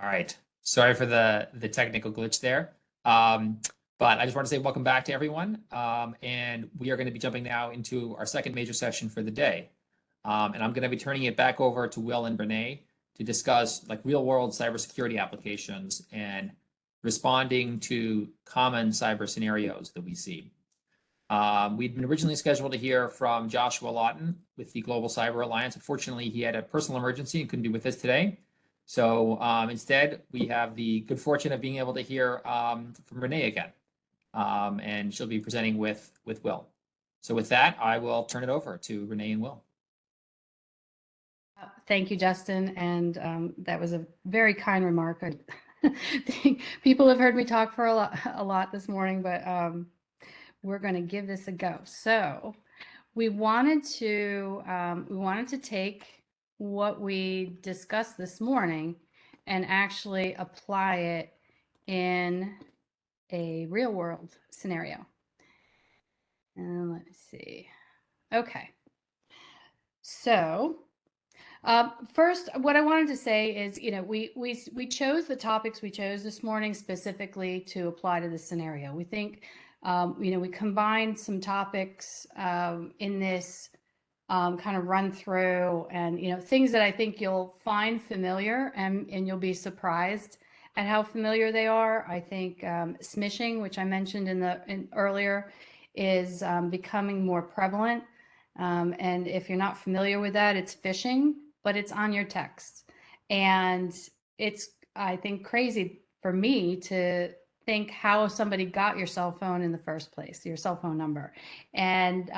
All right. Sorry for the technical glitch there. But I just want to say welcome back to everyone. And we are going to be jumping now into our second major session for the day. And I'm going to be turning it back over to Will and Renee to discuss like real world cybersecurity applications and responding to common cyber scenarios that we see. We'd been originally scheduled to hear from Joshua Lawton with the Global Cyber Alliance. Unfortunately, he had a personal emergency and couldn't be with us today. So instead, we have the good fortune of being able to hear from Renee again. And she'll be presenting with Will. So with that, I will turn it over to Renee and Will. Thank you, Justin. And that was a very kind remark. I think people have heard me talk for a lot this morning, but we're going to give this a go. So we wanted to take what we discussed this morning and actually apply it in a real world scenario. And let me see. Okay. So first, what I wanted to say is, we chose the topics we chose this morning specifically to apply to this scenario. We think, we combined some topics in this kind of run through and, things that I think you'll find familiar and you'll be surprised at how familiar they are. I think smishing, which I mentioned earlier, is becoming more prevalent. And if you're not familiar with that, it's phishing, but it's on your text. And it's, I think, crazy for me to think how somebody got your cell phone in the first place, your cell phone number. And,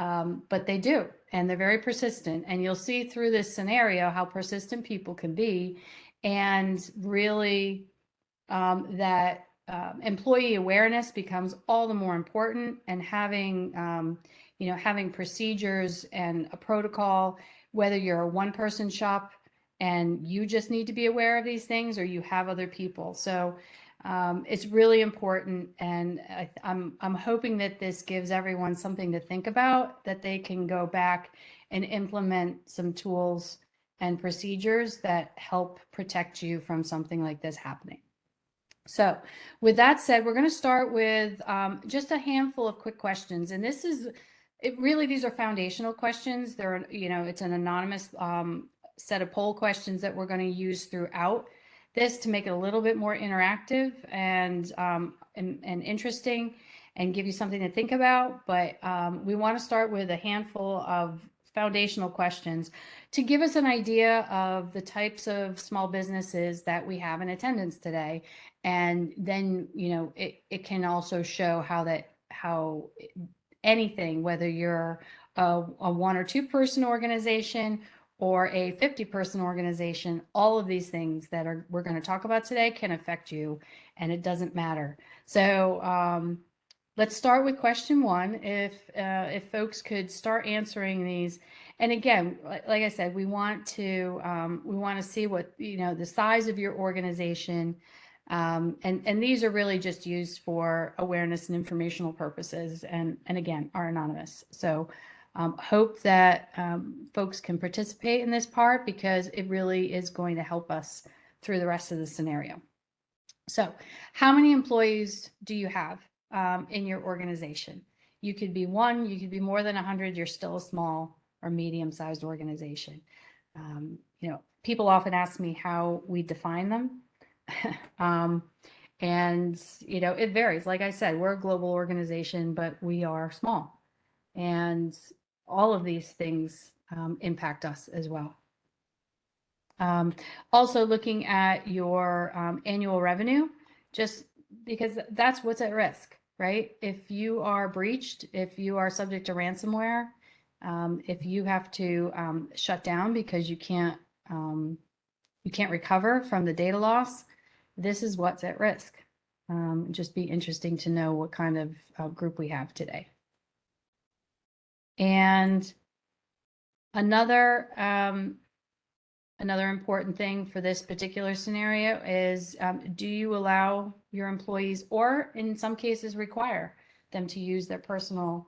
but they do, and they're very persistent. And you'll see through this scenario how persistent people can be, and really that employee awareness becomes all the more important, and having, having procedures and a protocol, whether you're a one-person shop and you just need to be aware of these things or you have other people. So it's really important, and I'm hoping that this gives everyone something to think about, that they can go back and implement some tools and procedures that help protect you from something like this happening. So with that said, we're going to start with just a handful of quick questions. And these are foundational questions. It's an anonymous set of poll questions that we're going to use throughout this to make it a little bit more interactive and interesting and give you something to think about. But we want to start with a handful of foundational questions to give us an idea of the types of small businesses that we have in attendance today. And then, it can also show how anything, whether you're a 1 or 2 person organization or a 50-person organization, all of these things that we're going to talk about today can affect you, and it doesn't matter. So let's start with question 1. If folks could start answering these. And again, like I said, we want to see what, the size of your organization. And these are really just used for awareness and informational purposes, and again, are anonymous. So hope that folks can participate in this part, because it really is going to help us through the rest of the scenario. So how many employees do you have in your organization? You could be 1, you could be more than 100, you're still a small or medium-sized organization. People often ask me how we define them. And, it varies. Like I said, we're a global organization, but we are small. And all of these things impact us as well. Also looking at your annual revenue, just because that's what's at risk, right? If you are breached, if you are subject to ransomware, if you have to shut down because you can't recover from the data loss, this is what's at risk. Just be interesting to know what kind of group we have today. And another important thing for this particular scenario is, do you allow your employees, or in some cases require them, to use their personal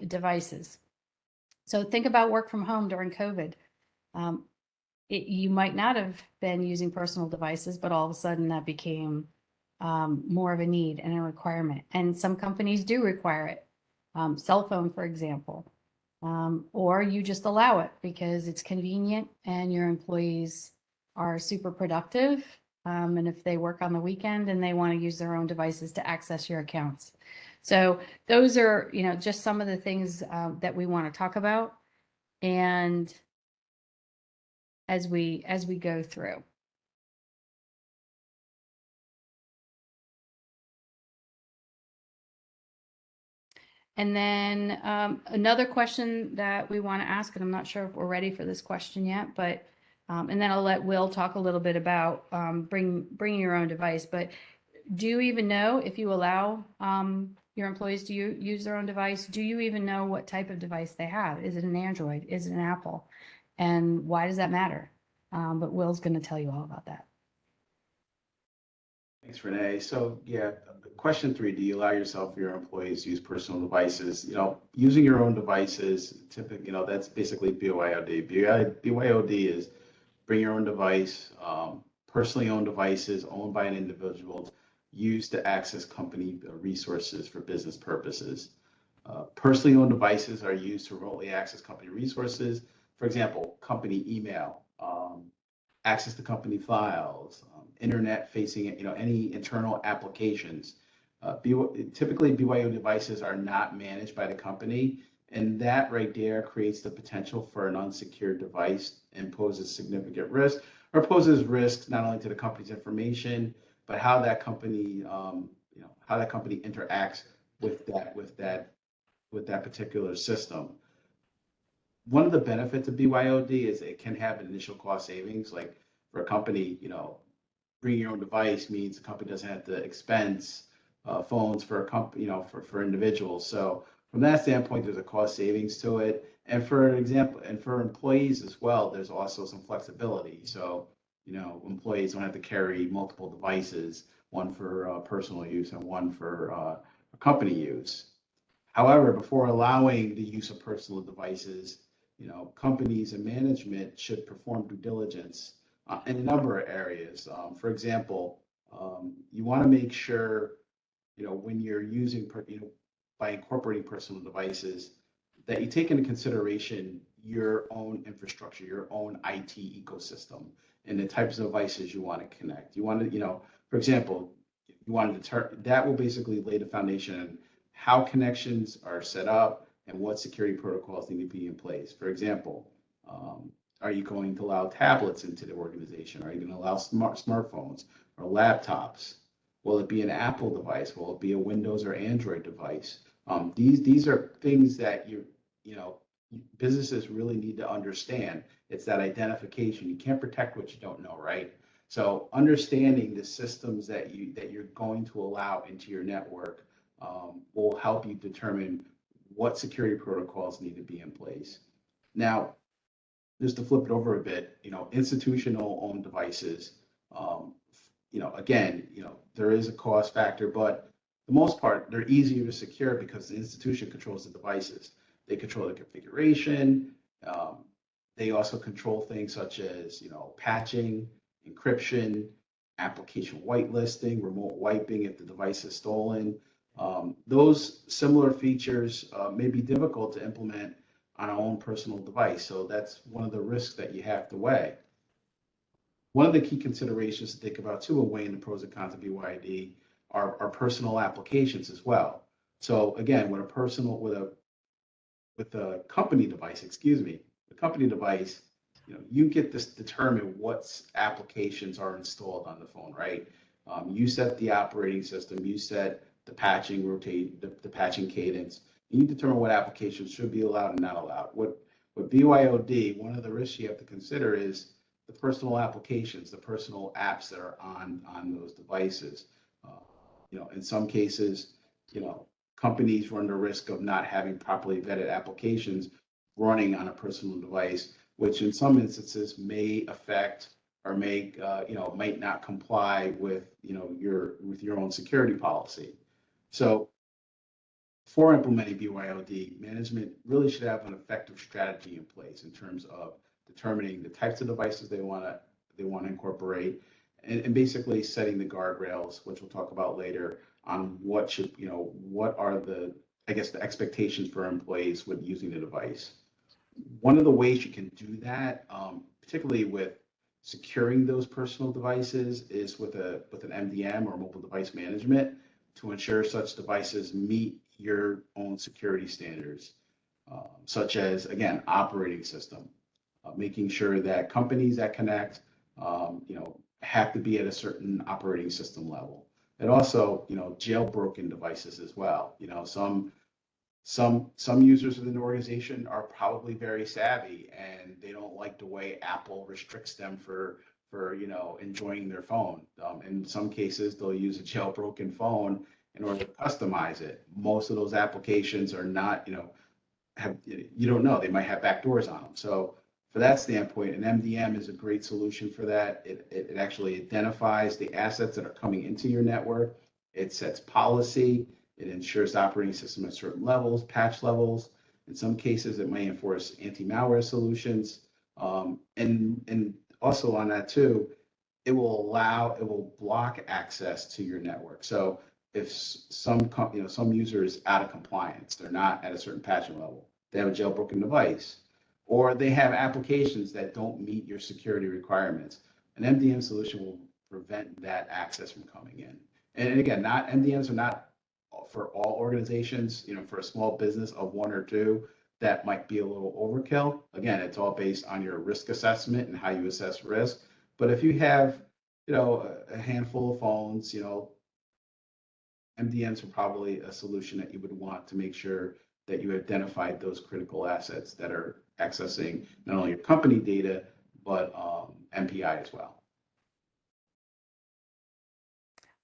devices? So think about work from home during COVID. you might not have been using personal devices, but all of a sudden that became more of a need and a requirement. And some companies do require it. Cell phone, for example. Or you just allow it because it's convenient and your employees are super productive. And if they work on the weekend and they want to use their own devices to access your accounts. So those are, just some of the things that we want to talk about. And as we go through. And then another question that we want to ask, and I'm not sure if we're ready for this question yet, but and then I'll let Will talk a little bit about bringing your own device. But do you even know if you allow your employees to use their own device? Do you even know what type of device they have? Is it an Android? Is it an Apple? And why does that matter? But Will's going to tell you all about that. Thanks, Renee. So yeah, question 3, do you allow yourself or your employees to use personal devices? Using your own devices, typically, that's basically BYOD. BYOD is bring your own device, personally owned devices owned by an individual used to access company resources for business purposes. Personally owned devices are used to remotely access company resources. For example, company email, access to company files, internet facing, any internal applications. Typically, BYO devices are not managed by the company, and that right there creates the potential for an unsecured device and poses significant risk, or poses risks not only to the company's information, but how that company, how that company interacts with that particular system. One of the benefits of BYOD is it can have initial cost savings. Like for a company, bring your own device means the company doesn't have to expense phones for a company, for individuals. So from that standpoint, there's a cost savings to it. And for example, and for employees as well, there's also some flexibility. So, employees don't have to carry multiple devices, one for personal use and one for company use. However, before allowing the use of personal devices, companies and management should perform due diligence in a number of areas. For example, you want to make sure, when you're using, by incorporating personal devices, that you take into consideration your own infrastructure, your own IT ecosystem, and the types of devices you want to connect. You want to, for example, you want to deter that will basically lay the foundation on how connections are set up and what security protocols need to be in place. For example, are you going to allow tablets into the organization? Are you going to allow smartphones or laptops? Will it be an Apple device? Will it be a Windows or Android device? These are things that businesses really need to understand. It's that identification. You can't protect what you don't know, right? So understanding the systems that you're going to allow into your network will help you determine what security protocols need to be in place. Now, just to flip it over a bit, institutional owned devices, again, there is a cost factor, but for the most part, they're easier to secure because the institution controls the devices. They control the configuration. They also control things such as, patching, encryption, application whitelisting, remote wiping if the device is stolen. Those similar features may be difficult to implement on our own personal device. So that's one of the risks that you have to weigh. One of the key considerations to think about too, when weighing the pros and cons of BYD, are personal applications as well. So again, with a company device, the company device, you get to determine what applications are installed on the phone, right? You set the operating system, you set the patching the patching cadence. You determine what applications should be allowed and not allowed. With BYOD, one of the risks you have to consider is the personal applications, the personal apps that are on those devices. In some cases, companies run the risk of not having properly vetted applications running on a personal device, which in some instances may affect or might not comply with your own security policy. So for implementing BYOD, management really should have an effective strategy in place in terms of determining the types of devices they want to incorporate, and basically setting the guardrails, which we'll talk about later, on what are the, I guess, the expectations for employees with using the device. One of the ways you can do that, particularly with securing those personal devices, is with an MDM or mobile device management to ensure such devices meet your own security standards, such as, again, operating system, making sure that companies that connect, have to be at a certain operating system level. And also, jailbroken devices as well. Some users within the organization are probably very savvy, and they don't like the way Apple restricts them for enjoying their phone. In some cases, they'll use a jailbroken phone in order to customize it. Most of those applications are not, you don't know, they might have backdoors on them. So for that standpoint, an MDM is a great solution for that. It actually identifies the assets that are coming into your network. It sets policy. It ensures operating system at certain levels, patch levels. In some cases, it may enforce anti-malware solutions. And also on that too, it will block access to your network. So if some user is out of compliance, they're not at a certain patching level, they have a jailbroken device, or they have applications that don't meet your security requirements, an MDM solution will prevent that access from coming in. And again, MDMs are not for all organizations. For a small business of one or two, that might be a little overkill. Again, it's all based on your risk assessment and how you assess risk. But if you have, a handful of phones, MDMs are probably a solution that you would want to make sure that you identified those critical assets that are accessing not only your company data, but MPI as well.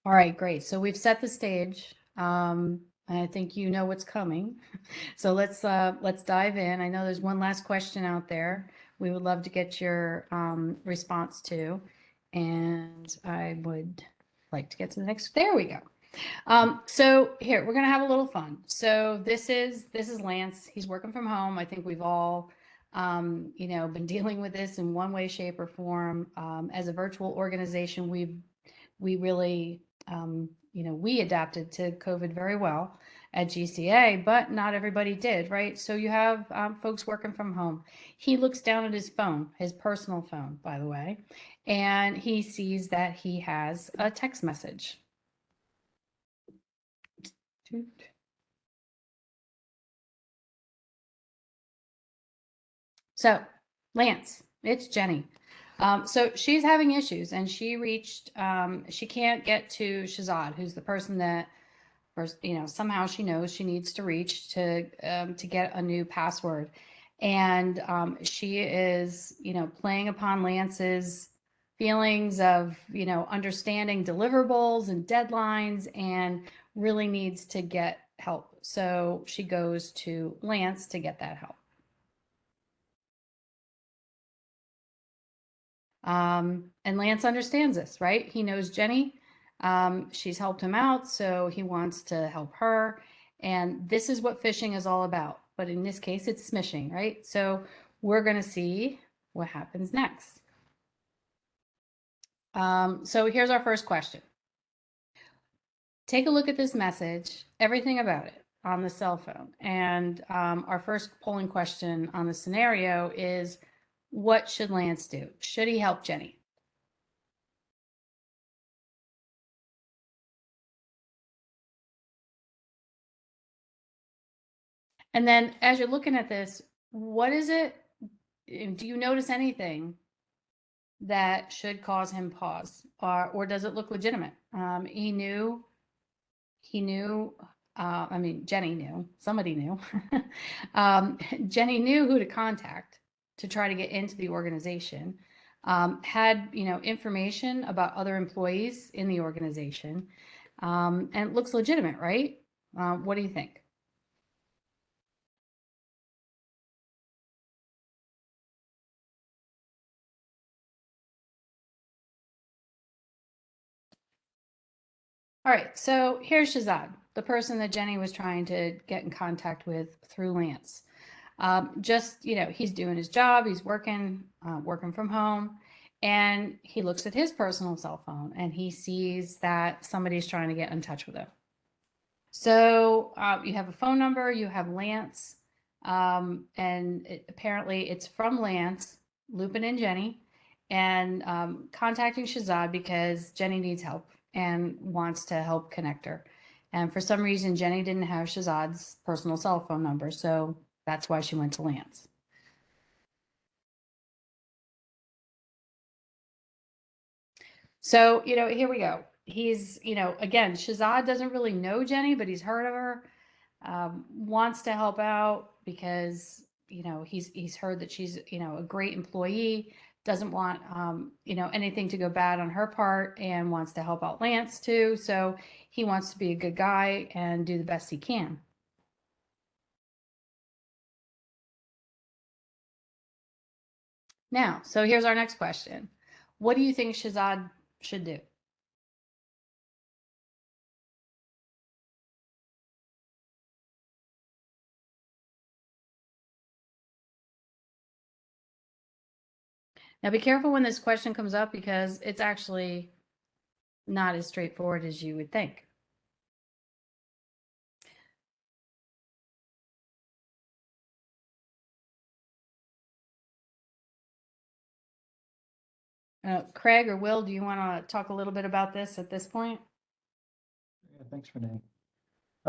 All right, great. So we've set the stage. I think you know what's coming. So let's dive in. I know there's one last question out there we would love to get your response to, and I would like to get to the next. There we go. So here we're gonna have a little fun. So this is Lance. He's working from home. I think we've all been dealing with this in one way, shape, or form. As a virtual organization, we really we adapted to COVID very well at GCA, but not everybody did, right? So you have folks working from home. He looks down at his phone, his personal phone, by the way, and he sees that he has a text message. So, Lance, it's Jenny. So she's having issues, and she can't get to Shazad, who's the person that, somehow she knows she needs to reach to get a new password. And she is, playing upon Lance's feelings of, understanding deliverables and deadlines, and really needs to get help. So she goes to Lance to get that help. And Lance understands this, right? He knows Jenny. She's helped him out, so he wants to help her. And this is what phishing is all about. But in this case, it's smishing, right? So we're going to see what happens next. So here's our first question. Take a look at this message, everything about it on the cell phone. And our first polling question on the scenario is, what should Lance do? Should he help Jenny? And then as you're looking at this, what is it? Do you notice anything that should cause him pause, or does it look legitimate? He knew, Jenny knew, somebody knew. Jenny knew who to contact to try to get into the organization, had, information about other employees in the organization, and it looks legitimate, right? What do you think? All right, so here's Shazad, the person that Jenny was trying to get in contact with through Lance. Just, he's doing his job, he's working from home, and he looks at his personal cell phone and he sees that somebody's trying to get in touch with him. So you have a phone number, you have Lance, and apparently it's from Lance, looping in Jenny, and contacting Shazad because Jenny needs help and wants to help connect her. And for some reason, Jenny didn't have Shazad's personal cell phone number, so that's why she went to Lance. So, here we go. He's, again, Shazad doesn't really know Jenny, but he's heard of her, wants to help out because, he's heard that she's, a great employee, doesn't want, anything to go bad on her part, and wants to help out Lance too. So he wants to be a good guy and do the best he can. Now, so here's our next question. What do you think Shazad should do? Now be careful when this question comes up because it's actually not as straightforward as you would think. Craig or Will, do you want to talk a little bit about this at this point? Yeah, thanks, Renee.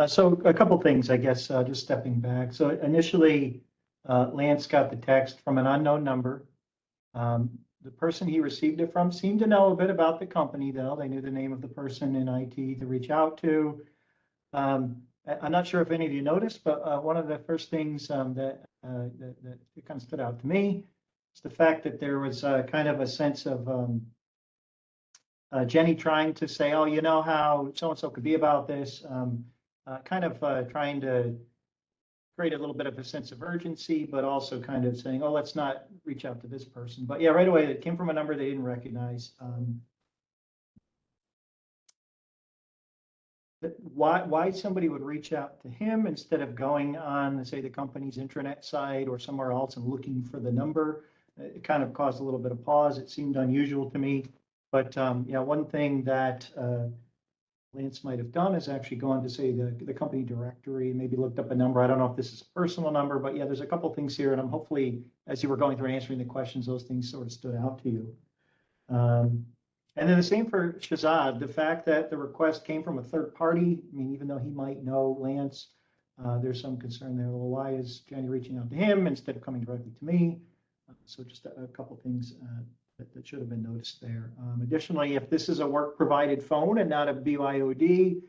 So a couple things, I guess, just stepping back. So initially, Lance got the text from an unknown number. The person he received it from seemed to know a bit about the company, though. They knew the name of the person in IT to reach out to. I'm not sure if any of you noticed, but one of the first things that kind of stood out to me is the fact that there was kind of a sense of Jenny trying to say, oh, you know how so-and-so could be about this, kind of trying to create a little bit of a sense of urgency, but also kind of saying, oh, let's not reach out to this person. But yeah, right away, it came from a number they didn't recognize. Why somebody would reach out to him instead of going on, say, the company's intranet site or somewhere else and looking for the number, it kind of caused a little bit of pause. It seemed unusual to me. But yeah, one thing that Lance might have done is actually gone to, say, the company directory, maybe looked up a number. I don't know if this is a personal number, but yeah, there's a couple things here. And I'm hopefully, as you were going through and answering the questions, those things sort of stood out to you. And then the same for Shazad, the fact that the request came from a third party. I mean, even though he might know Lance, there's some concern there. Well, why is Jenny reaching out to him instead of coming directly to me? So just a couple things that should have been noticed there. Additionally, if this is a work provided phone and not a BYOD,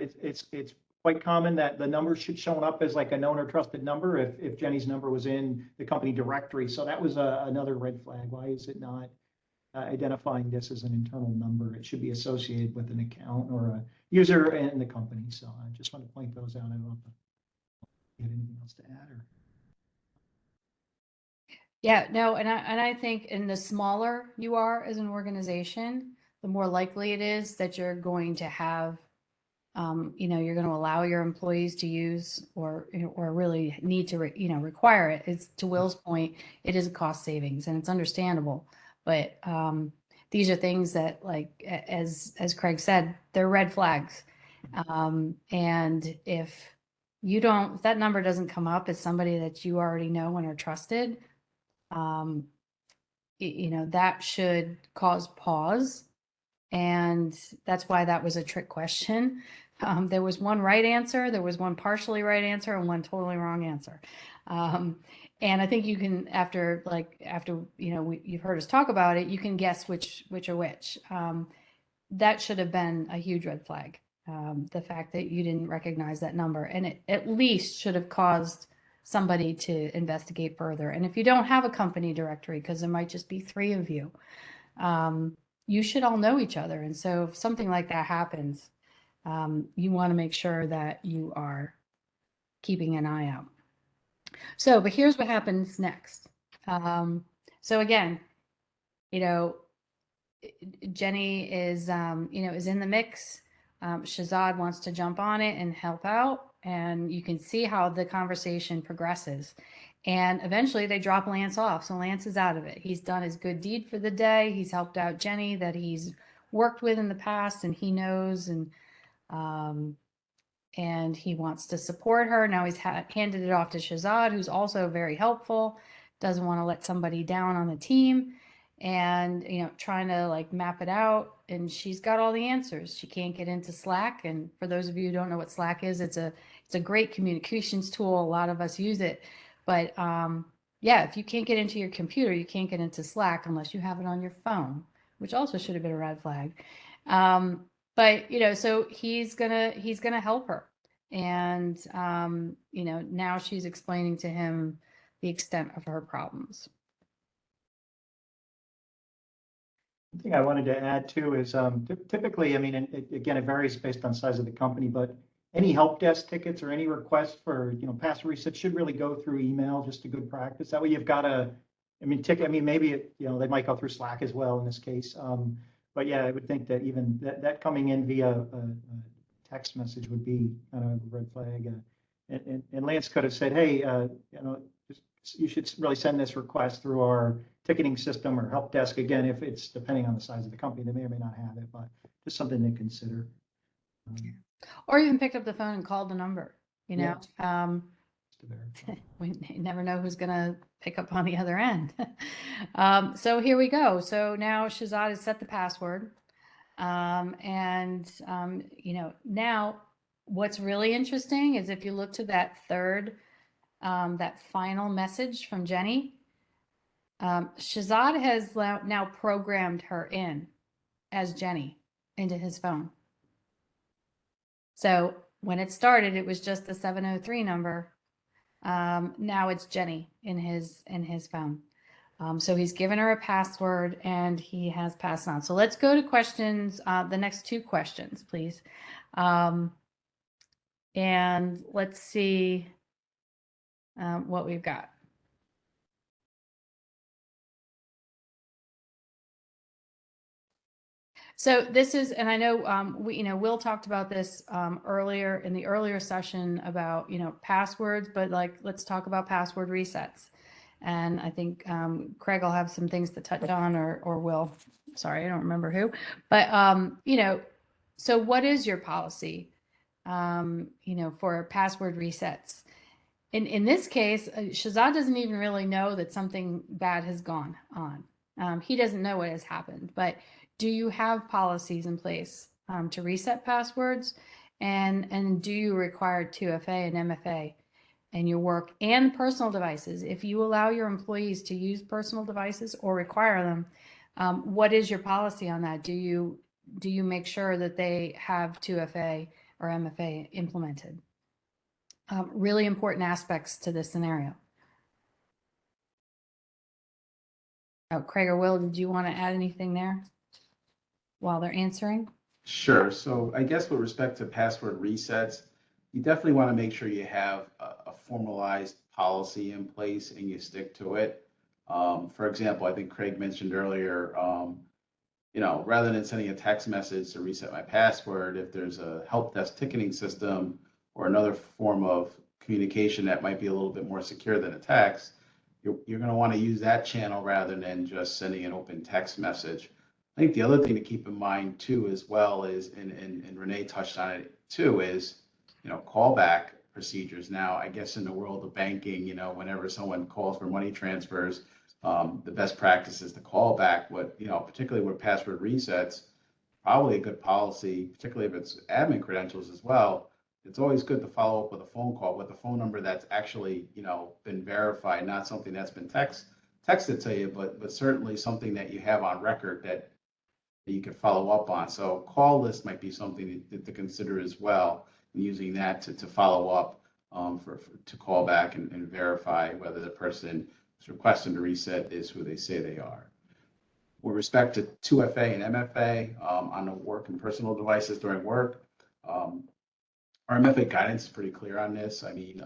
it's quite common that the number should show up as like a known or trusted number if Jenny's number was in the company directory. So that was another red flag. Why is it not identifying this as an internal number? It should be associated with an account or a user in the company. So I just want to point those out. I don't know if you had anything else to add or. Yeah, no, and I think in the smaller you are as an organization, the more likely it is that you're going to have, you're going to allow your employees to use or really need to, require it. It's to Will's point, it is a cost savings and it's understandable. But these are things that, like, as Craig said, they're red flags. And if that number doesn't come up as somebody that you already know and are trusted, that should cause pause. And that's why that was a trick question. There was one right answer, there was one partially right answer, and one totally wrong answer. And I think you can, after you've heard us talk about it, you can guess which are which. That should have been a huge red flag. The fact that you didn't recognize that number, and it at least should have caused somebody to investigate further. And if you don't have a company directory, because there might just be 3 of you, you should all know each other. And so if something like that happens, you want to make sure that you are keeping an eye out. So, but here's what happens next. So again, Jenny is, is in the mix. Shazad wants to jump on it and help out. And you can see how the conversation progresses. And eventually they drop Lance off. So Lance is out of it. He's done his good deed for the day. He's helped out Jenny that he's worked with in the past and he knows, and he wants to support her. Now he's handed it off to Shazad, who's also very helpful, doesn't want to let somebody down on the team, and trying to like map it out. And she's got all the answers. She can't get into Slack. And for those of you who don't know what Slack is, it's a great communications tool. A lot of us use it. But yeah, if you can't get into your computer, you can't get into Slack unless you have it on your phone, which also should have been a red flag. But so he's gonna help her, and now she's explaining to him the extent of her problems. One thing I wanted to add too is typically, I mean, and again, it varies based on size of the company, but any help desk tickets or any requests for password resets should really go through email, just a good practice. That way you've got maybe they might go through Slack as well in this case. But yeah, I would think that even that coming in via a text message would be kind of a red flag. And Lance could have said, hey, you should really send this request through our ticketing system or help desk. Again, if it's depending on the size of the company, they may or may not have it, but just something to consider. Or even picked up the phone and called the number, Yeah. We never know who's going to pick up on the other end. So here we go. So now Shazad has set the password. Now what's really interesting is if you look to that that final message from Jenny, Shazad has now programmed her in as Jenny into his phone. So when it started, it was just the 703 number. Now it's Jenny in his phone. So he's given her a password and he has passed on. So let's go to questions, the next two questions, please. And let's see what we've got. So this is, and I know Will talked about this earlier in the earlier session about passwords, but like let's talk about password resets. And I think Craig will have some things to touch on, or Will. Sorry, I don't remember who. But so what is your policy? For password resets. In this case, Shazad doesn't even really know that something bad has gone on. He doesn't know what has happened, but do you have policies in place to reset passwords? And do you require 2FA and MFA in your work and personal devices? If you allow your employees to use personal devices or require them, what is your policy on that? Do you make sure that they have 2FA or MFA implemented? Really important aspects to this scenario. Oh, Craig or Will, did you want to add anything there while they're answering? Sure. So I guess with respect to password resets, you definitely want to make sure you have a formalized policy in place and you stick to it. For example, I think Craig mentioned earlier, rather than sending a text message to reset my password, if there's a help desk ticketing system or another form of communication that might be a little bit more secure than a text, you're going to want to use that channel rather than just sending an open text message. I think the other thing to keep in mind too, as well, is, and Renee touched on it too, is, callback procedures. Now, I guess in the world of banking, whenever someone calls for money transfers, the best practice is to call back. Particularly with password resets, probably a good policy, particularly if it's admin credentials as well. It's always good to follow up with a phone call with a phone number that's actually, been verified, not something that's been texted to you, but certainly something that you have on record that you can follow up on. So call list might be something to consider as well, and using that to follow up to call back and verify whether the person who's requesting to reset is who they say they are. With respect to 2FA and MFA on the work and personal devices during work, our MFA guidance is pretty clear on this. I mean,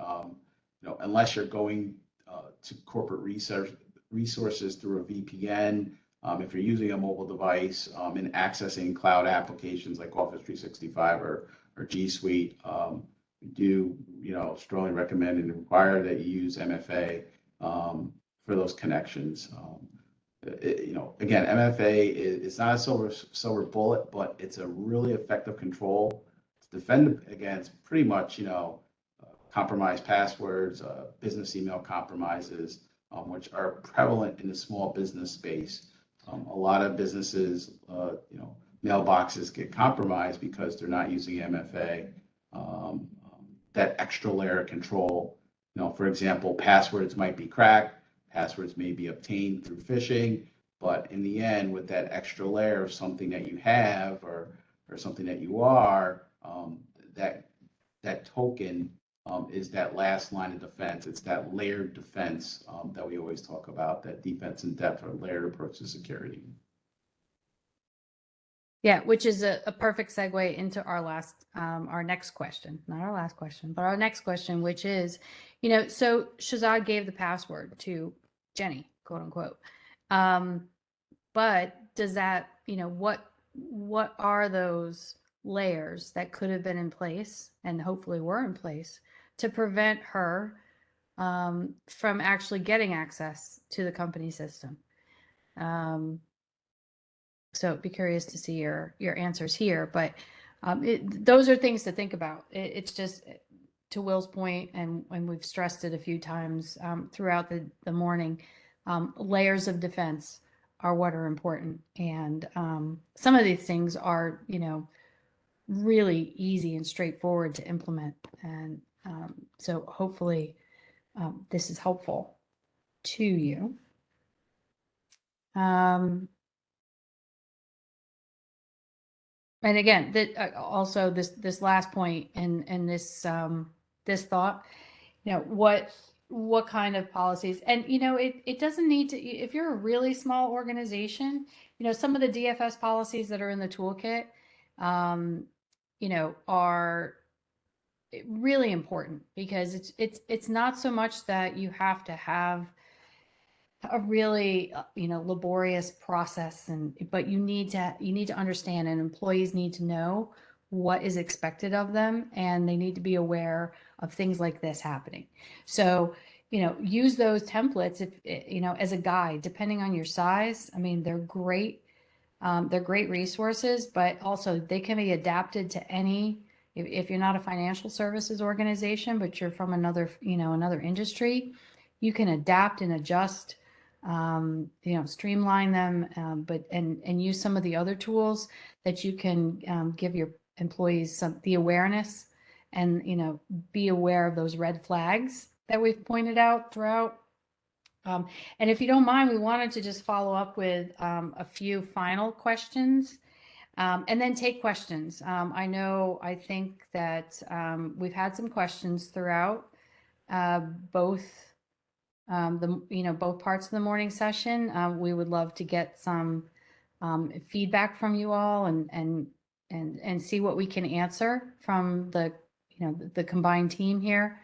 unless you're going to corporate resources through a VPN, if you're using a mobile device and accessing cloud applications like Office 365 or G Suite, we do strongly recommend and require that you use MFA for those connections. Again, MFA it's not a silver bullet, but it's a really effective control to defend against pretty much, compromised passwords, business email compromises, which are prevalent in the small business space. A lot of businesses, mailboxes get compromised because they're not using MFA. That extra layer of control, for example, passwords might be cracked, passwords may be obtained through phishing, but in the end, with that extra layer of something that you have or something that you are, that token is that last line of defense. It's that layered defense that we always talk about, that defense in depth or layered approach to security. Yeah, which is a perfect segue into our next question, not our last question, but our next question, which is, so Shazad gave the password to Jenny, quote unquote. But does that, what are those layers that could have been in place and hopefully were in place to prevent her from actually getting access to the company system? So be curious to see your answers here, but those are things to think about. It's just, to Will's point, and we've stressed it a few times throughout the morning, layers of defense are what are important. And some of these things are, really easy and straightforward to implement. And so hopefully this is helpful to you. And again, that also this last point and this this thought, what kind of policies, and it doesn't need to, if you're a really small organization, some of the DFS policies that are in the toolkit, are really important, because it's not so much that you have to have a really laborious process, but you need to understand, and employees need to know what is expected of them, and they need to be aware of things like this happening. So use those templates if as a guide, depending on your size. I mean, they're great resources, but also they can be adapted to any, if you're not a financial services organization but you're from another industry, you can adapt and adjust, streamline them, but use some of the other tools that you can give your employees the awareness, and be aware of those red flags that we've pointed out throughout. And if you don't mind, we wanted to just follow up with a few final questions, and then take questions. I think that we've had some questions throughout both both parts of the morning session. We would love to get some feedback from you all, and see what we can answer from the combined team here,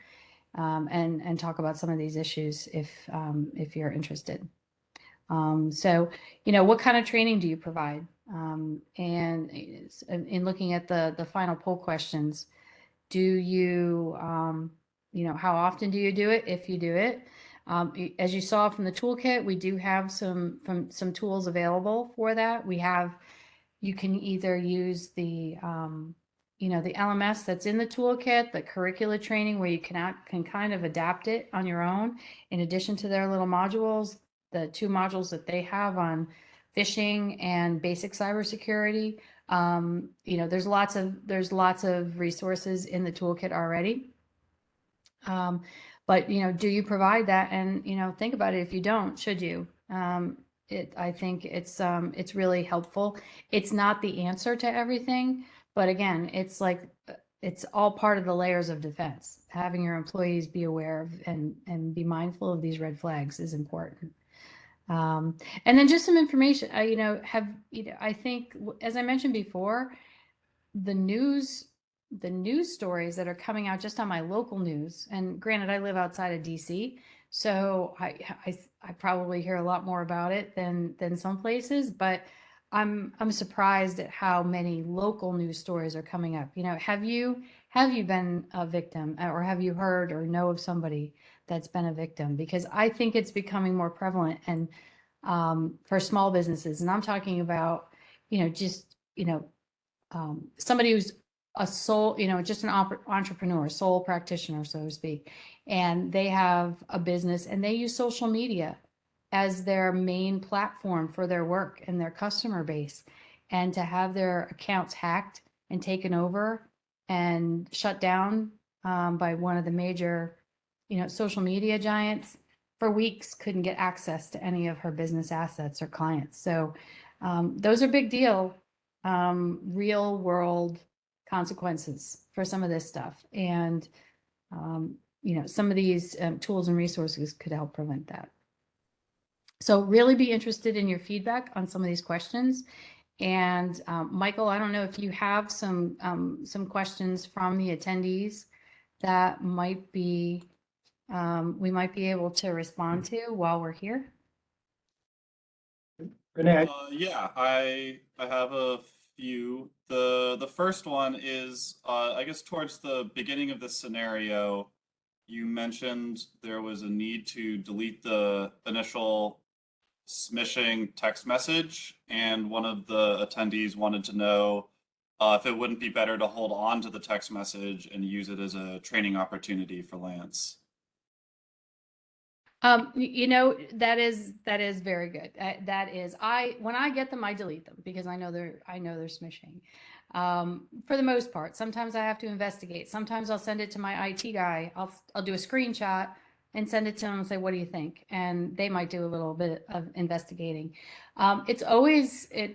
and talk about some of these issues if you're interested. So what kind of training do you provide? And in looking at the final poll questions, do you how often do you do it, if you do it? As you saw from the toolkit, we do have some tools available for that. You can either use the the LMS that's in the toolkit, the curricula training, where you can kind of adapt it on your own, in addition to their little modules, the 2 modules that they have on phishing and basic cybersecurity. There's lots of resources in the toolkit already. But do you provide that? And think about it. If you don't, should you? I think it's really helpful. It's not the answer to everything, but again, it's all part of the layers of defense. Having your employees be aware of and be mindful of these red flags is important. And then just some information. I think, as I mentioned before, the news stories that are coming out just on my local news, and granted, I live outside of DC, so I probably hear a lot more about it than some places, but I'm surprised at how many local news stories are coming up. Have you been a victim, or have you heard or know of somebody that's been a victim, because I think it's becoming more prevalent and for small businesses. And I'm talking about, just, somebody who's a sole, just an entrepreneur, sole practitioner, so to speak, and they have a business and they use social media as their main platform for their work and their customer base. And to have their accounts hacked and taken over and shut down by one of the major, social media giants for weeks, couldn't get access to any of her business assets or clients. So those are big deal, real world consequences for some of this stuff. And, some of these tools and resources could help prevent that. So really be interested in your feedback on some of these questions. And Michael, I don't know if you have some questions from the attendees that might be we might be able to respond to while we're here. Renee, Yeah, I have a few. The first one is I guess towards the beginning of this scenario, you mentioned there was a need to delete the initial smishing text message, and one of the attendees wanted to know if it wouldn't be better to hold on to the text message and use it as a training opportunity for Lance. That is very good. When I get them, I delete them because I know they're smishing. For the most part, sometimes I have to investigate. Sometimes I'll send it to my IT guy. I'll do a screenshot and send it to them and say, what do you think? And they might do a little bit of investigating. It's always a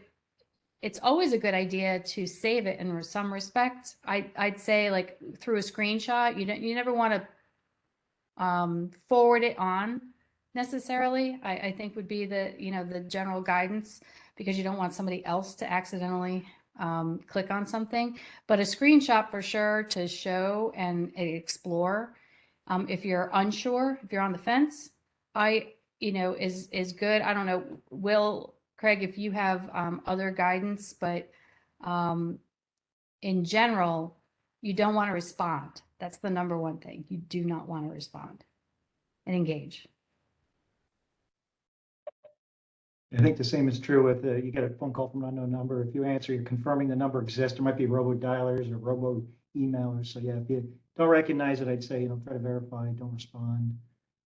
good idea to save it in some respect. I'd say, like, through a screenshot, you never want to forward it on necessarily. I think would be the general guidance, because you don't want somebody else to accidentally click on something. But a screenshot for sure to show and explore. If you're unsure, if you're on the fence, is good. I don't know, Craig, if you have other guidance, but in general, you don't want to respond. That's the number one thing. You do not want to respond and engage. I think the same is true with you get a phone call from an unknown number. If you answer, you're confirming the number exists. There might be robo dialers or robo emailers. So yeah, if you don't recognize it, I'd say, try to verify, don't respond.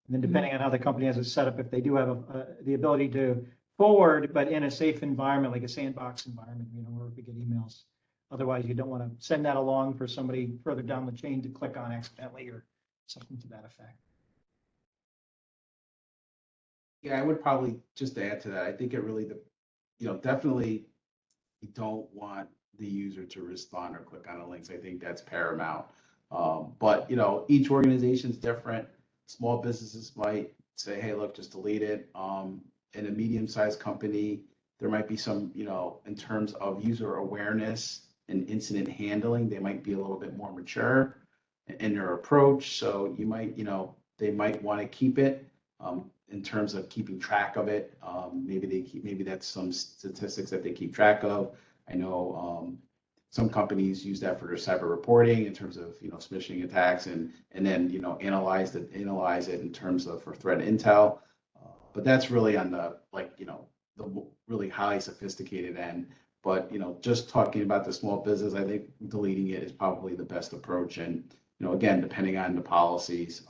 And then depending on how the company has it set up, if they do have the ability to forward, but in a safe environment, like a sandbox environment, where we get emails. Otherwise, you don't want to send that along for somebody further down the chain to click on accidentally or something to that effect. Yeah, I would probably just add to that. I think it really, definitely you don't want the user to respond or click on the links. I think that's paramount. But each organization is different. Small businesses might say, hey, look, just delete it. In a medium-sized company, there might be some, in terms of user awareness and incident handling, they might be a little bit more mature in their approach. So you might, they might want to keep it in terms of keeping track of it. Maybe that's some statistics that they keep track of. I know some companies use that for their cyber reporting in terms of smishing attacks, and then analyze it in terms of for threat intel. But that's really on the the really highly sophisticated end. But just talking about the small business, I think deleting it is probably the best approach. And again, depending on the policies,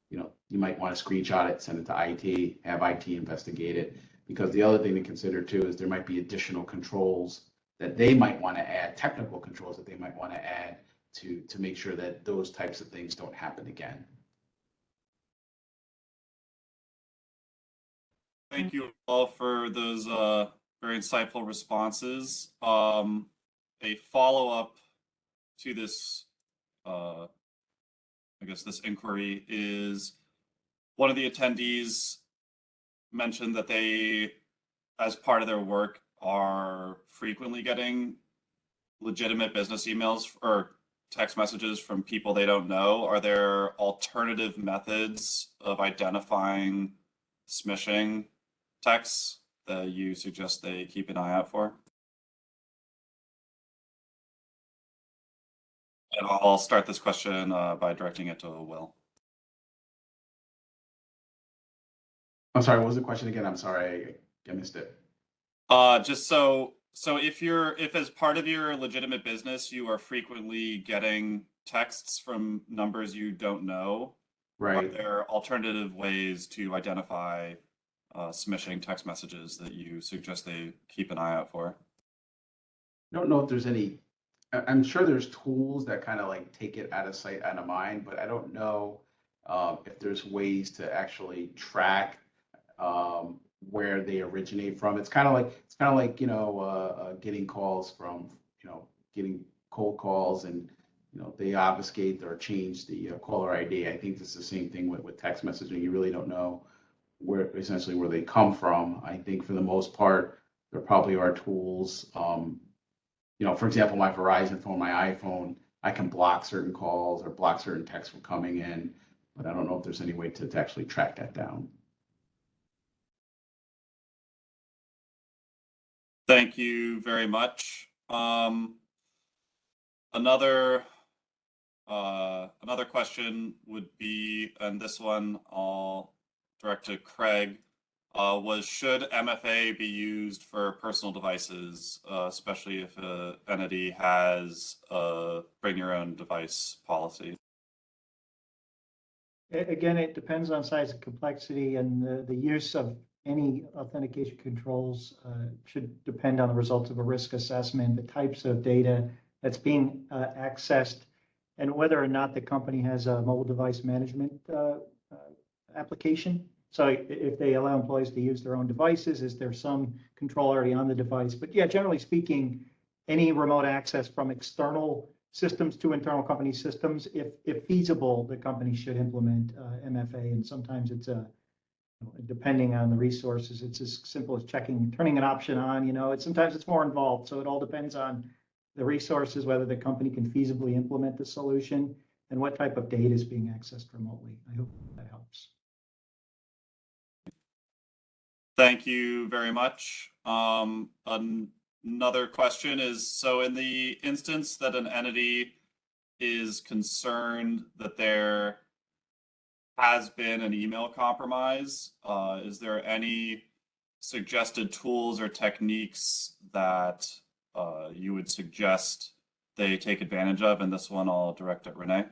you might want to screenshot it, send it to IT, have IT investigate it. Because the other thing to consider too is there might be additional controls that they might want to add, technical controls that they might want to add to make sure that those types of things don't happen again. Thank you all for those very insightful responses. A follow-up to this, I guess this inquiry is, one of the attendees mentioned that they, as part of their work, are frequently getting legitimate business emails or text messages from people they don't know. Are there alternative methods of identifying smishing texts that you suggest they keep an eye out for? And I'll start this question by directing it to Will. I'm sorry, what was the question again? I'm sorry, I missed it. Just so if as part of your legitimate business you are frequently getting texts from numbers you don't know, are Right. there alternative ways to identify smishing text messages that you suggest they keep an eye out for? I don't know if there's any, I'm sure there's tools that kind of like take it out of sight, out of mind, but I don't know if there's ways to actually track where they originate from. It's kind of like, getting calls from, getting cold calls and, they obfuscate or change the caller ID. I think it's the same thing with text messaging. You really don't know essentially where they come from. I think for the most part, there probably are tools. For example, my Verizon phone, my iPhone, I can block certain calls or block certain texts from coming in, but I don't know if there's any way to actually track that down. Thank you very much. Another question would be, and this one I'll direct to Craig, was should MFA be used for personal devices, especially if an entity has a bring your own device policy? Again, it depends on size and complexity, and the use of any authentication controls should depend on the results of a risk assessment, the types of data that's being accessed, and whether or not the company has a mobile device management application. So if they allow employees to use their own devices, is there some control already on the device? But yeah, generally speaking, any remote access from external systems to internal company systems, if feasible, the company should implement MFA. And sometimes it's depending on the resources, it's as simple as turning an option on. Sometimes it's more involved. So it all depends on the resources, whether the company can feasibly implement the solution, and what type of data is being accessed remotely. I hope that helps. Thank you very much. Another question is, so in the instance that an entity is concerned that there has been an email compromise, is there any suggested tools or techniques that you would suggest they take advantage of? And this one I'll direct at Renee.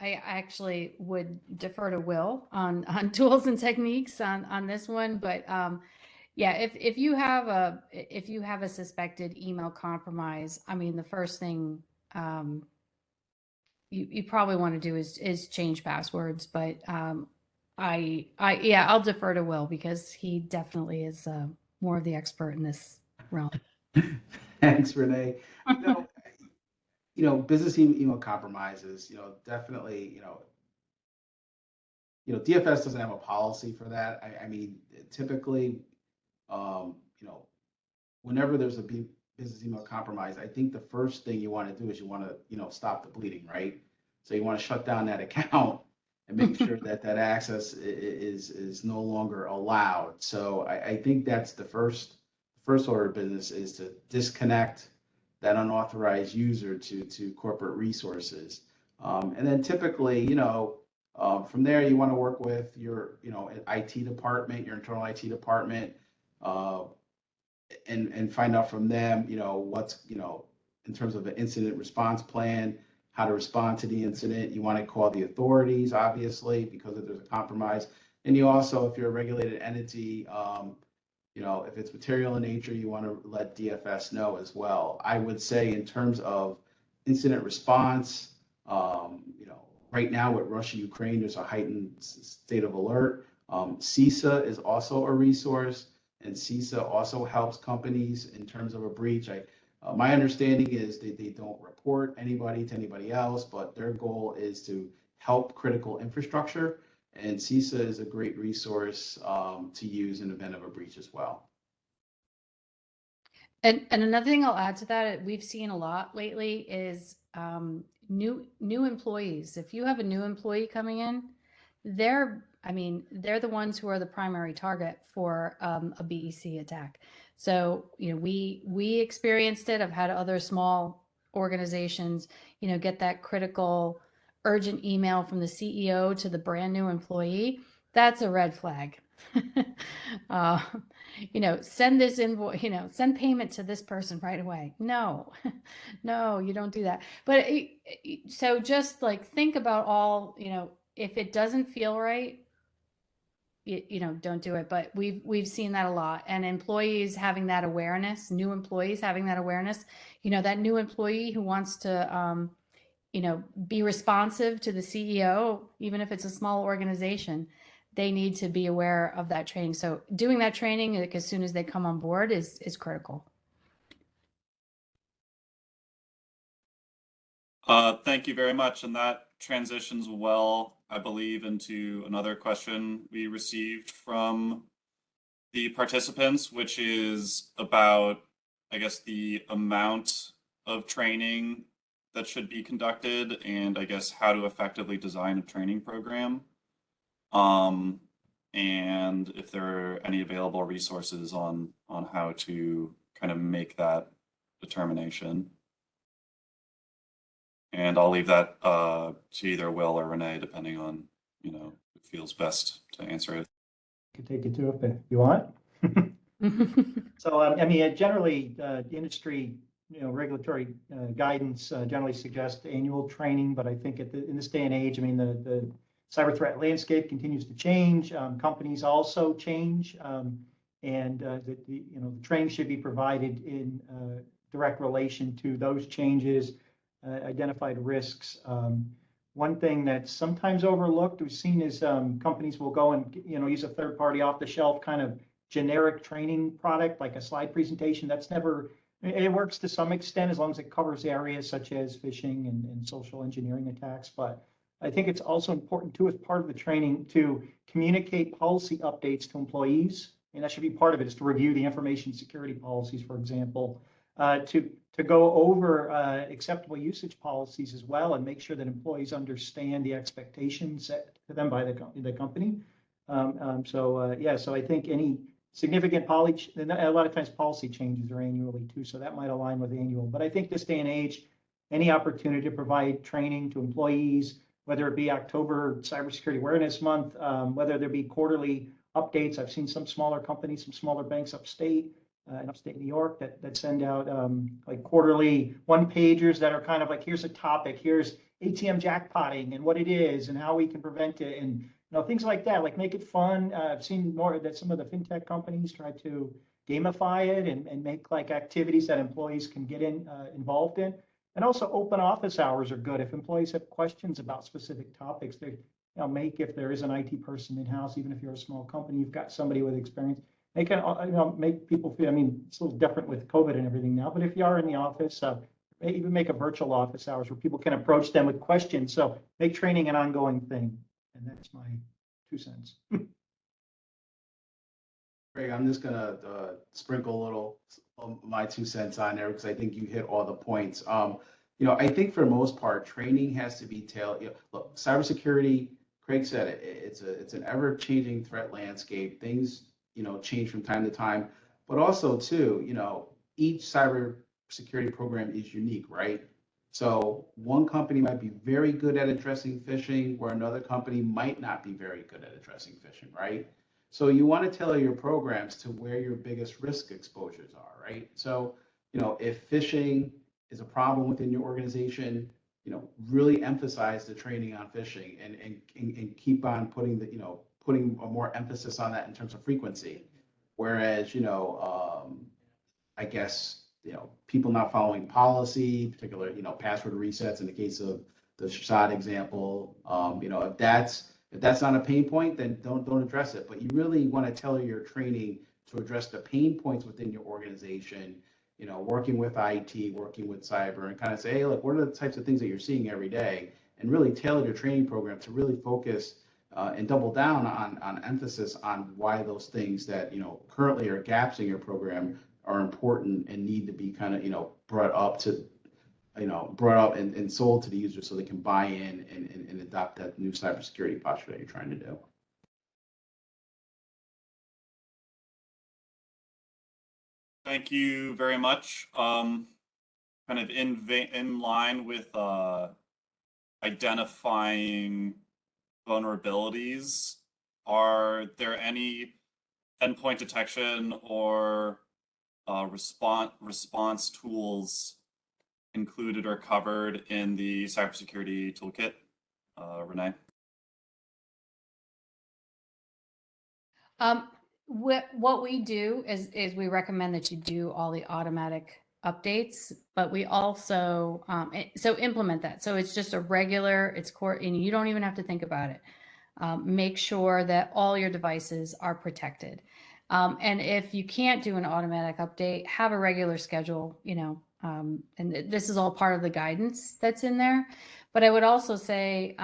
I actually would defer to Will on tools and techniques on this one, but yeah, if you have a suspected email compromise, I mean, the first thing you probably want to do is change passwords. But yeah, I'll defer to Will because he definitely is more of the expert in this realm. Thanks, Renee. Business email compromises, definitely, DFS doesn't have a policy for that. I mean, typically, whenever there's a business email compromise, I think the first thing you want to do is you want to, stop the bleeding, right? So you want to shut down that account and make sure that access is no longer allowed. So I think that's the first order of business, is to disconnect that unauthorized user to corporate resources. And then typically, from there, you want to work with your, IT department, your internal IT department, and find out from them, what's, in terms of an incident response plan, how to respond to the incident. You want to call the authorities, obviously, because if there's a compromise. And you also, if you're a regulated entity, if it's material in nature, you want to let DFS know as well. I would say in terms of incident response, right now with Russia, Ukraine, there's a heightened state of alert. CISA is also a resource, and CISA also helps companies in terms of a breach. My understanding is that they don't report anybody to anybody else, but their goal is to help critical infrastructure. And CISA is a great resource to use in the event of a breach as well. And another thing I'll add to that, we've seen a lot lately, is new employees. If you have a new employee coming in, they're the ones who are the primary target for a BEC attack. So we experienced it. I've had other small organizations, get that critical, urgent email from the CEO to the brand new employee, that's a red flag. Send this invoice, send payment to this person right away. No, no, you don't do that. But so just like think about all, if it doesn't feel right, don't do it. But we've seen that a lot, and employees having that awareness, new employees having that awareness, that new employee who wants to, be responsive to the CEO, even if it's a small organization, they need to be aware of that training. So doing that training like as soon as they come on board is critical. Thank you very much. And that transitions well, I believe, into another question we received from the participants, which is about, I guess, the amount of training that should be conducted and I guess how to effectively design a training program. And if there are any available resources on how to kind of make that determination. And I'll leave that to either Will or Renee, depending on, who feels best to answer it. I can take it too if you want. So, generally, the industry, regulatory guidance generally suggests annual training, but I think in this day and age, the cyber threat landscape continues to change. Companies also change, and the training should be provided in direct relation to those changes, identified risks. One thing that's sometimes overlooked, we've seen is companies will go and use a third party off the shelf kind of generic training product like a slide presentation. It works to some extent as long as it covers areas such as phishing and social engineering attacks. But I think it's also important too, as part of the training, to communicate policy updates to employees. And that should be part of it, is to review the information security policies, for example, to go over acceptable usage policies as well, and make sure that employees understand the expectations set to them by the company. So I think any significant policy, a lot of times policy changes are annually too, so that might align with annual. But I think this day and age, any opportunity to provide training to employees, whether it be October Cybersecurity Awareness Month, whether there be quarterly updates. I've seen some smaller companies, some smaller banks upstate in upstate New York that send out like quarterly one-pagers that are kind of like, here's a topic, here's ATM jackpotting and what it is and how we can prevent it, and things like that, like make it fun. I've seen more that some of the fintech companies try to gamify it and make like activities that employees can get involved in. And also open office hours are good. If employees have questions about specific topics, they if there is an IT person in-house, even if you're a small company, you've got somebody with experience. They can make people feel, it's a little different with COVID and everything now, but if you are in the office, even make a virtual office hours where people can approach them with questions. So make training an ongoing thing. And that's my 2 cents. Greg, I'm just gonna sprinkle a little my 2 cents on there because I think you hit all the points. I think for the most part, training has to be tailored. Look, cybersecurity, Craig said it. It's an ever-changing threat landscape. Things change from time to time, but also too, each cybersecurity program is unique, right? So one company might be very good at addressing phishing, where another company might not be very good at addressing phishing, right? So you want to tailor your programs to where your biggest risk exposures are, right? So, if phishing is a problem within your organization, really emphasize the training on phishing and keep on putting putting a more emphasis on that in terms of frequency. Whereas, I guess, people not following policy, particular, password resets in the case of the shot example, if that's not a pain point, then don't address it. But you really want to tailor your training to address the pain points within your organization, working with IT, working with cyber, and kind of say, hey, look, what are the types of things that you're seeing every day? And really tailor your training program to really focus and double down on emphasis on why those things that, currently are gaps in your program are important and need to be kind of, brought up and sold to the user so they can buy in and adopt that new cybersecurity posture that you're trying to do. Thank you very much. kind of in line with identifying vulnerabilities, are there any endpoint detection or response tools included or covered in the cybersecurity toolkit? Renee? What we do is we recommend that you do all the automatic updates, but we also so implement that. So it's just a regular, it's core, and you don't even have to think about it. Make sure that all your devices are protected. And if you can't do an automatic update, have a regular schedule, and this is all part of the guidance that's in there. But I would also say,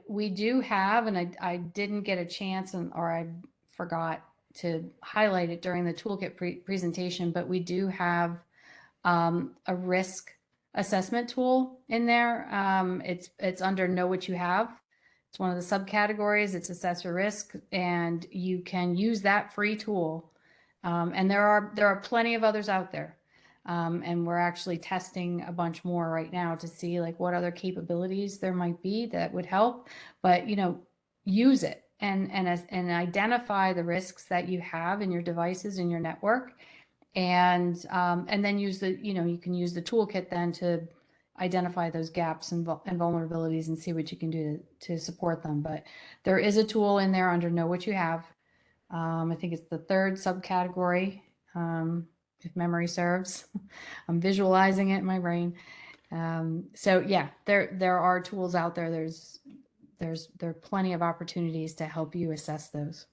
we do have, and I didn't get a chance, or I forgot to highlight it during the toolkit presentation, but we do have a risk assessment tool in there. It's under Know What You Have. It's one of the subcategories. It's assess your risk, and you can use that free tool. And there are plenty of others out there. And we're actually testing a bunch more right now to see like what other capabilities there might be that would help. But use it and identify the risks that you have in your devices in your network, and then use the you can use the toolkit then to identify those gaps and vulnerabilities and see what you can do to support them. But there is a tool in there under Know What You Have. I think it's the third subcategory, if memory serves. I'm visualizing it in my brain. So yeah, there are tools out there. There are plenty of opportunities to help you assess those.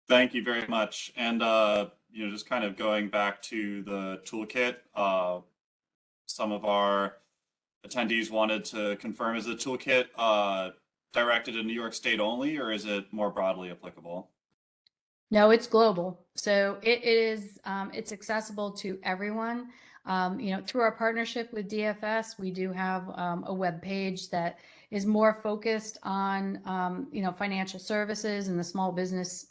Thank you very much. And just kind of going back to the toolkit, some of our attendees wanted to confirm, is the toolkit directed to New York State only, or is it more broadly applicable? No, it's global. So it is, it's accessible to everyone. Through our partnership with DFS, we do have a web page that is more focused on, financial services and the small business,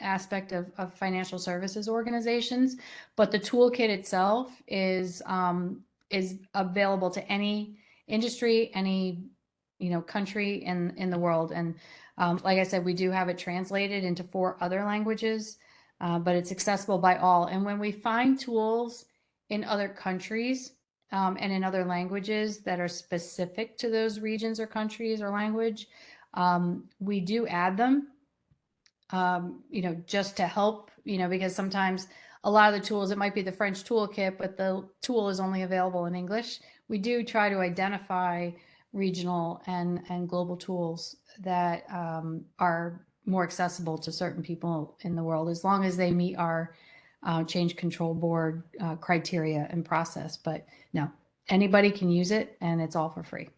aspect of financial services organizations. But the toolkit itself is available to any industry, any, country in the world. And like I said, we do have it translated into 4 other languages, but it's accessible by all. And when we find tools in other countries and in other languages that are specific to those regions or countries or language, we do add them, just to help, because sometimes a lot of the tools, it might be the French toolkit, but the tool is only available in English. We do try to identify regional and global tools that are more accessible to certain people in the world, as long as they meet our change control board criteria and process. But no, anybody can use it, and it's all for free.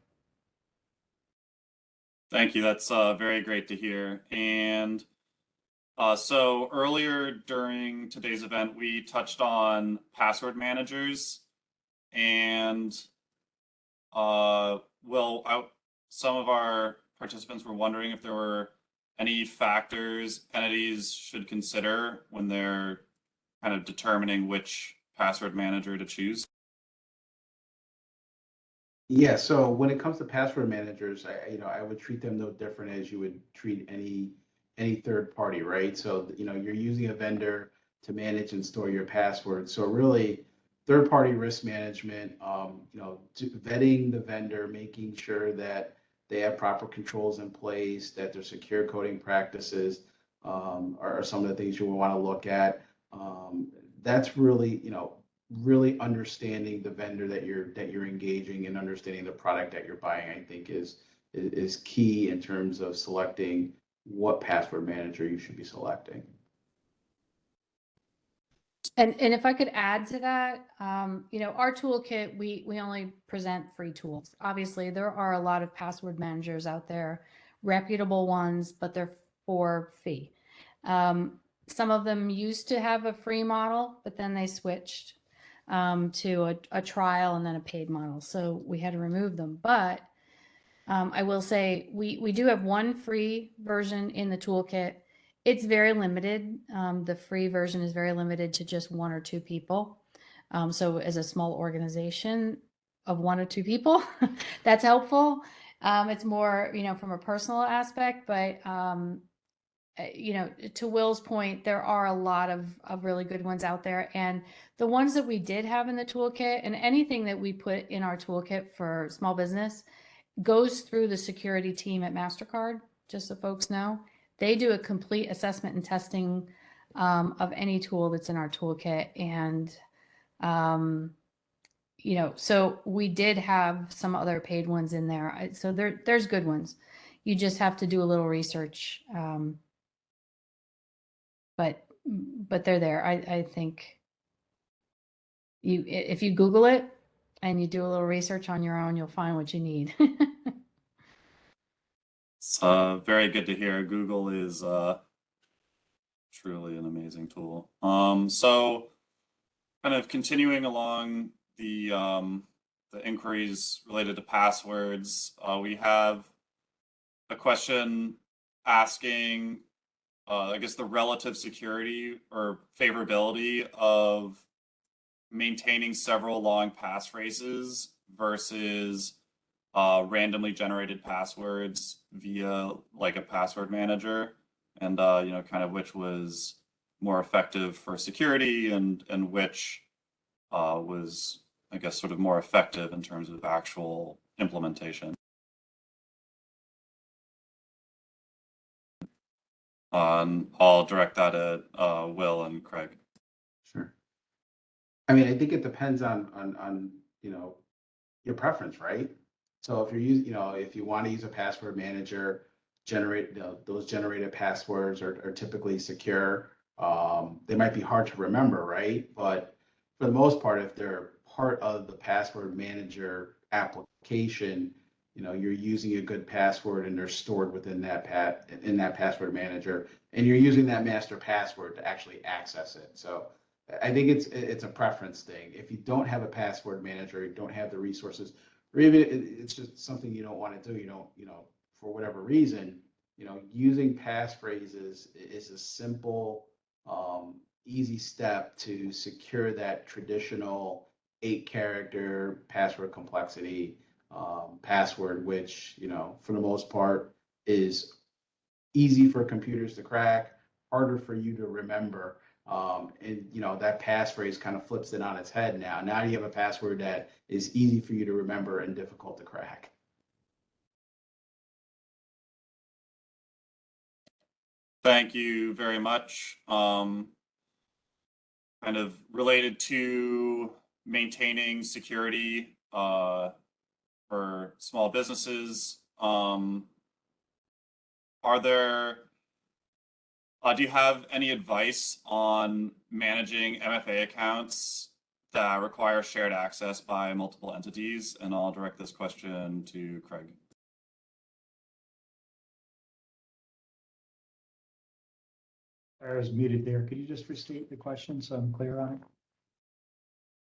Thank you. That's very great to hear. And so earlier during today's event, we touched on password managers, and some of our participants were wondering if there were any factors entities should consider when they're kind of determining which password manager to choose. Yeah, so when it comes to password managers, I would treat them no different as you would treat any third party, right? So, you're using a vendor to manage and store your passwords. So really, third party risk management, vetting the vendor, making sure that they have proper controls in place, that their secure coding practices are some of the things you will want to look at. That's really, really understanding the vendor that you're engaging and understanding the product that you're buying, I think is key in terms of selecting what password manager you should be selecting. And if I could add to that, our toolkit, we only present free tools. Obviously, there are a lot of password managers out there, reputable ones, but they're for fee. Some of them used to have a free model, but then they switched to a trial and then a paid model. So we had to remove them. But I will say we do have one free version in the toolkit, It's very limited. The free version is very limited to just 1 or 2 people. So as a small organization of 1 or 2 people, that's helpful. It's more, from a personal aspect, but to Will's point, there are a lot of really good ones out there. And the ones that we did have in the toolkit, and anything that we put in our toolkit for small business, goes through the security team at MasterCard, just so folks know. They do a complete assessment and testing of any tool that's in our toolkit. And, so we did have some other paid ones in there. So there's good ones. You just have to do a little research. But they're there. I think if you Google it and you do a little research on your own, you'll find what you need. It's very good to hear. Google is truly an amazing tool. So kind of continuing along the inquiries related to passwords, we have a question asking, I guess, the relative security or favorability of maintaining several long passphrases versus randomly generated passwords via like a password manager, and kind of which was more effective for security and which was, I guess, sort of more effective in terms of actual implementation. I'll direct that at Will and Craig. Sure. I mean, I think it depends on your preference, right? So if you're using, if you want to use a password manager, those generated passwords are typically secure. They might be hard to remember, right? But for the most part, if they're part of the password manager application, you're using a good password and they're stored within that password manager, and you're using that master password to actually access it. So I think it's a preference thing. If you don't have a password manager, you don't have the resources, or even it's just something you don't want to do, for whatever reason, using passphrases is a simple, easy step to secure that traditional 8-character password complexity password, which, for the most part is easy for computers to crack, harder for you to remember. And that passphrase kind of flips it on its head now. Now you have a password that is easy for you to remember and difficult to crack. Thank you very much. Kind of related to maintaining security for small businesses, do you have any advice on managing MFA accounts that require shared access by multiple entities? And I'll direct this question to Craig. I was muted there. Could you just restate the question so I'm clear on it?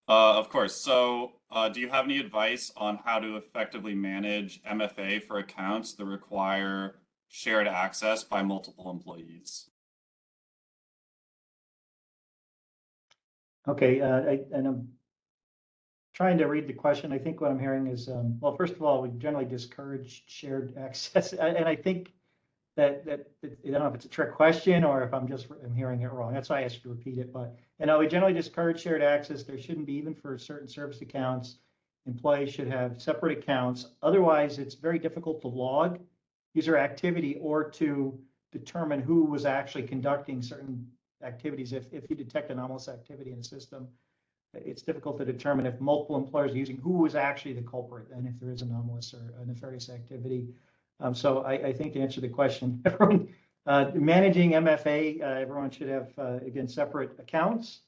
Of course. So do you have any advice on how to effectively manage MFA for accounts that require shared access by multiple employees? Okay, and I'm trying to read the question. I think what I'm hearing is, well, first of all, we generally discourage shared access. And I think that I don't know if it's a trick question or if I'm hearing it wrong. That's why I asked you to repeat it. But we generally discourage shared access. There shouldn't be, even for certain service accounts, employees should have separate accounts. Otherwise, it's very difficult to log user activity or to determine who was actually conducting certain activities. If you detect anomalous activity in a system, it's difficult to determine if multiple employers are using who was actually the culprit and if there is anomalous or nefarious activity. So I think to answer the question, everyone managing MFA, everyone should have, again, separate accounts.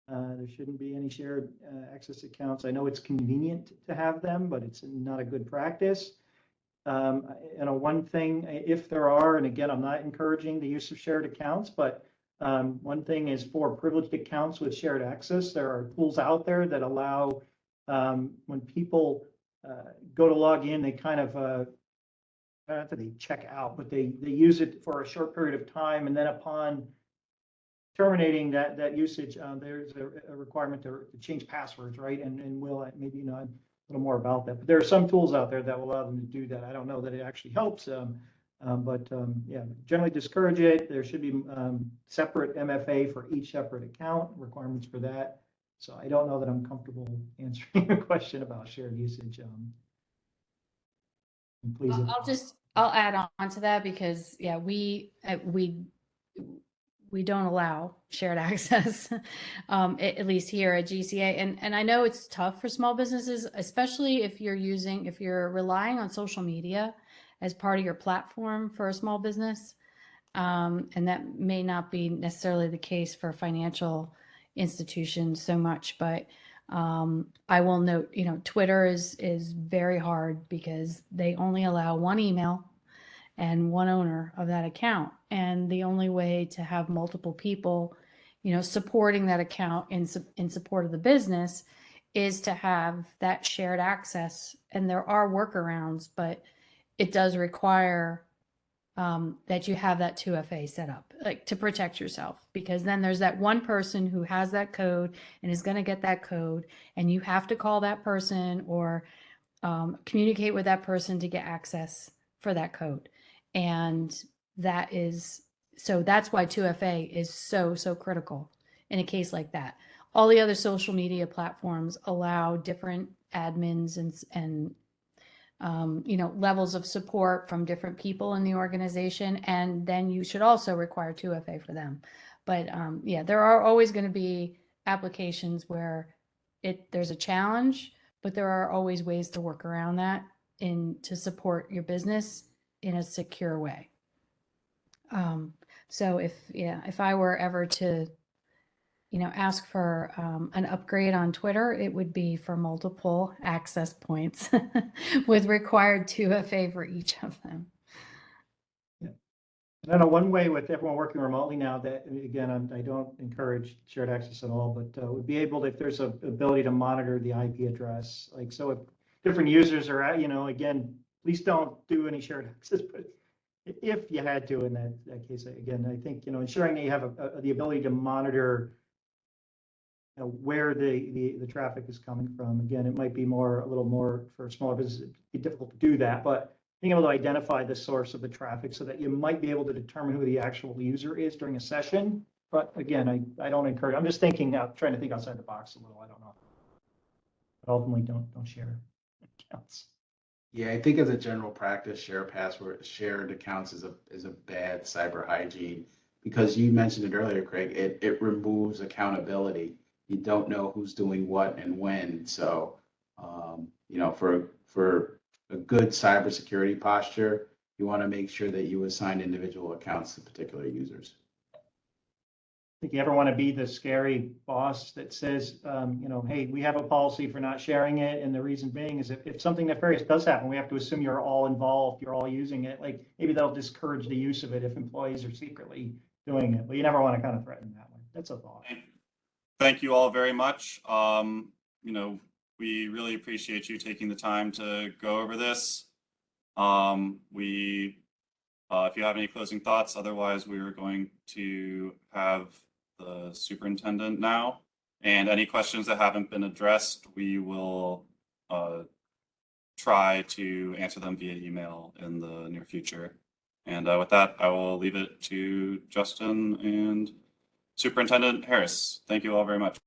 There shouldn't be any shared access accounts. I know it's convenient to have them, but it's not a good practice. One thing, if there are, and again, I'm not encouraging the use of shared accounts, but one thing is for privileged accounts with shared access, there are tools out there that allow when people go to log in, they kind of not that they check out, but they use it for a short period of time, and then upon terminating that usage, there's a requirement to change passwords, right? And we'll maybe you know a little more about that. But there are some tools out there that will allow them to do that. I don't know that it actually helps, but yeah, generally discourage it. There should be separate MFA for each separate account, requirements for that. So I don't know that I'm comfortable answering your question about shared usage. Please, I'll add on to that because yeah, we don't allow shared access, at least here at GCA. And I know it's tough for small businesses, especially if you're relying on social media as part of your platform for a small business. And that may not be necessarily the case for financial institutions so much, but I will note, you know, Twitter is very hard because they only allow one email and one owner of that account. And the only way to have multiple people, you know, supporting that account in support of the business is to have that shared access. And there are workarounds, but it does require that you have that 2FA set up, like to protect yourself, because then there's that one person who has that code and is going to get that code, and you have to call that person or communicate with that person to get access for that code. And that's why 2FA is so critical in a case like that. All the other social media platforms allow different admins and you know, levels of support from different people in the organization, and then you should also require 2FA for them. But yeah, there are always going to be applications where there's a challenge, but there are always ways to work around that to support your business in a secure way. So if I were ever to, you know, ask for an upgrade on Twitter, it would be for multiple access points with required 2FA for each of them. yeah. I know one way with everyone working remotely now that, again, I don't encourage shared access at all, but would be able to, if there's an ability to monitor the IP address, like, so if different users are at, you know, again, please don't do any shared access, but if you had to in that case, again, I think, you know, ensuring that you have the ability to monitor where the traffic is coming from. Again, it might be a little more for smaller businesses, it'd be difficult to do that, but being able to identify the source of the traffic so that you might be able to determine who the actual user is during a session. But again, I don't encourage, I'm just trying to think outside the box a little, I don't know. But ultimately, don't share accounts. Yeah, I think as a general practice, shared accounts is a bad cyber hygiene, because you mentioned it earlier, Craig, it removes accountability. You don't know who's doing what and when. So, you know, for a good cybersecurity posture, you want to make sure that you assign individual accounts to particular users. If you ever want to be the scary boss that says, you know, hey, we have a policy for not sharing it, and the reason being is if something nefarious does happen, we have to assume you're all involved, you're all using it. Like, maybe that'll discourage the use of it if employees are secretly doing it. But you never want to kind of threaten that way. That's a thought. Thank you all very much. You know, we really appreciate you taking the time to go over this. If you have any closing thoughts, otherwise we are going to have the superintendent now. And any questions that haven't been addressed, we will try to answer them via email in the near future. And with that, I will leave it to Justin and Superintendent Harris. Thank you all very much.